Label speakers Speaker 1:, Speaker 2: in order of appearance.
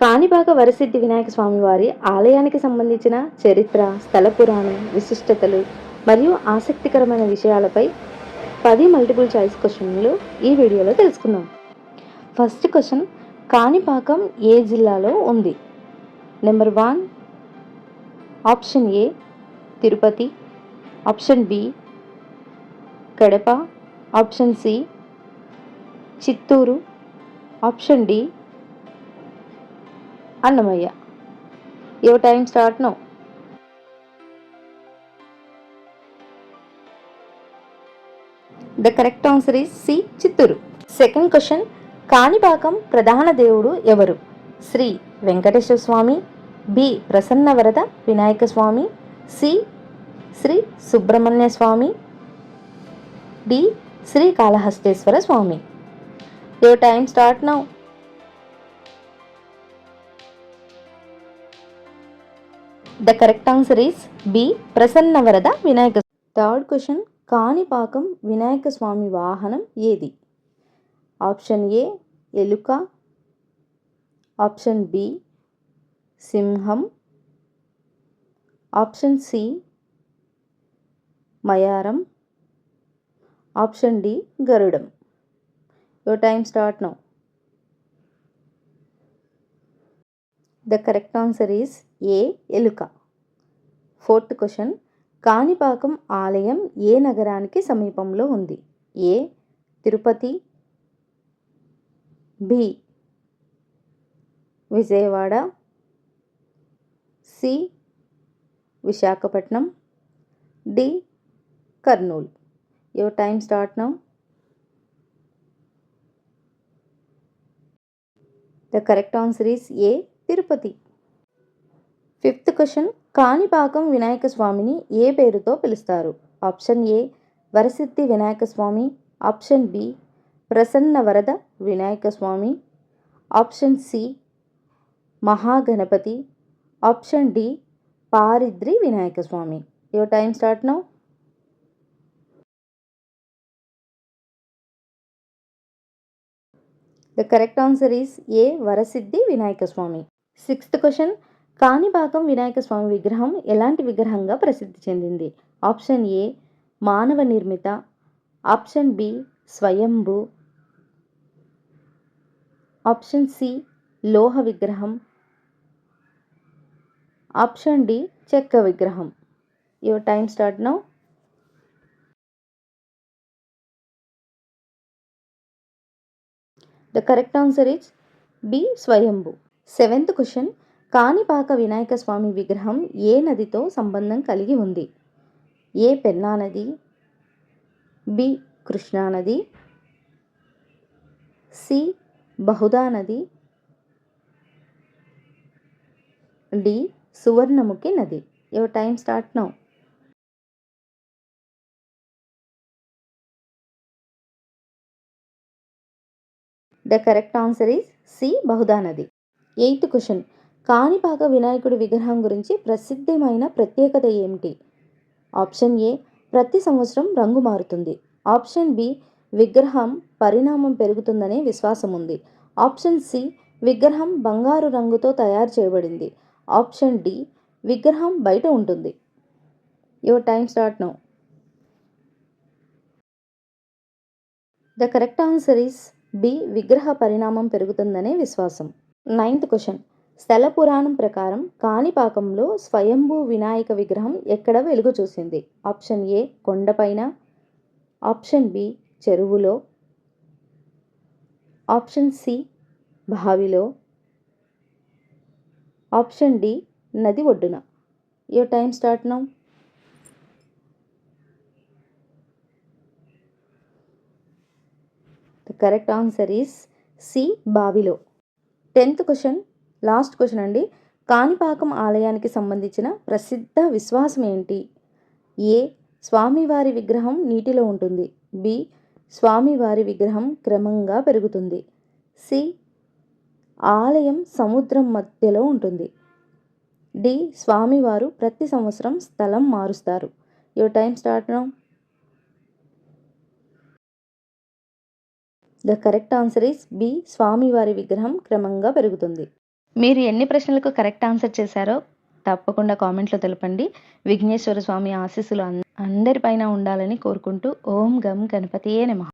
Speaker 1: కాణిపాక వరసిద్ధి వినాయక స్వామి వారి ఆలయానికి సంబంధించిన చరిత్ర, స్థల పురాణం, విశిష్టతలు మరియు ఆసక్తికరమైన విషయాలపై 10 మల్టిపుల్ చాయిస్ క్వశ్చన్లు ఈ వీడియోలో తెలుసుకుందాం. ఫస్ట్ క్వశ్చన్, కాణిపాకం ఏ జిల్లాలో ఉంది? Number 1 option A Tirupati, option B Kadapa, option C Chittoor, option D Annamayya. Your time start now. The correct answer is C Chittoor. Second question, Kanipakam ప్రధాన దేవుడు ఎవరు? Sri Venkateswara Swamy, B Prasannavarada Vinayaka Swamy, C Sri Subrahmanya Swamy, D Srikalahasteeswara Swamy. Your time start now. The correct answer is B Prasannavarada Vinayaka. Third question, Kanipakam Vinayaka Swamy వాహనం ఏది? Option A ఎలుక, option B సింహం, option C మయారం, option D గరుడం. Your time start now. The correct answer is A ఎలుక. Fourth question, Kanipakam ఆలయం ఏ నగరానికి సమీపంలో ఉంది? A Tirupati, B Vijayawada, C Visakhapatnam, D Kurnool. Your time start now. The correct answer is A Tirupati. Fifth question, Kanipakam Vinayaka స్వామిని ఏ పేరుతో పిలుస్తారు? Option A Varasiddhi Vinayaka Swamy, option B Prasanna Varada Vinayaka Swamy, option C Mahaganapati, option D Paridri Vinayaka Swamy. Your time start now. The correct answer is A Varasiddhi Vinayaka Swamy. Sixth question, Kanipakam Vinayaka Swamy విగ్రహం ఎలాంటి విగ్రహంగా ప్రసిద్ధి చెందింది? Option A మానవ నిర్మిత, ఆప్షన్ బి స్వయంభూ, ఆప్షన్ సి లోహ విగ్రహం, ఆప్షన్ డి చెక్క విగ్రహం. Your time start now. The correct answer is B స్వయంభూ. సెవెంత్ క్వశ్చన్, కాణిపాక వినాయక స్వామి విగ్రహం ఏ నదితో సంబంధం కలిగి ఉంది? ఏ పెన్నా నది, బి కృష్ణా నది, సి బహుదా నది, డి సువర్ణముఖి నది. Your time start now. The correct answer is C Bahuda నది. ఎయిత్ క్వశ్చన్, కాణిపాక వినాయకుడి విగ్రహం గురించి ప్రసిద్ధమైన ప్రత్యేకత ఏమిటి? ఆప్షన్ ఏ ప్రతి సంవత్సరం రంగు మారుతుంది, ఆప్షన్ బి విగ్రహం పరిణామం పెరుగుతుందనే విశ్వాసం ఉంది, ఆప్షన్ సి విగ్రహం బంగారు రంగుతో తయారు చేయబడింది, ఆప్షన్ డి విగ్రహం బయట ఉంటుంది. Your time start now. The correct answer is B విగ్రహ పరిణామం పెరుగుతుందనే విశ్వాసం. నైన్త్ క్వశ్చన్, స్థల పురాణం ప్రకారం కాణిపాకంలో స్వయంభూ వినాయక విగ్రహం ఎక్కడ వెలుగు చూసింది? ఆప్షన్ ఏ కొండపైన, ఆప్షన్ బి చెరువులో, ఆప్షన్ సి బావిలో, ఆప్షన్ డి నది ఒడ్డున. Your time start now. The correct answer is C బావిలో. 10th క్వశ్చన్, లాస్ట్ క్వశ్చన్ అండి. కాణిపాకం ఆలయానికి సంబంధించిన ప్రసిద్ధ విశ్వాసం ఏంటి? ఏ స్వామివారి విగ్రహం నీటిలో ఉంటుంది, బి స్వామివారి విగ్రహం క్రమంగా పెరుగుతుంది, సి ఆలయం సముద్రం మధ్యలో ఉంటుంది, డి స్వామివారు ప్రతి సంవత్సరం స్థలం మారుస్తారు. Your time start now. The correct answer is B స్వామివారి విగ్రహం క్రమంగా పెరుగుతుంది. మీరు ఎన్ని ప్రశ్నలకు కరెక్ట్ ఆన్సర్ చేశారో తప్పకుండా కామెంట్లో తెలపండి. విఘ్నేశ్వర స్వామి ఆశీస్సులు అందరిపైన ఉండాలని కోరుకుంటూ ఓం గం గణపతియే నమః.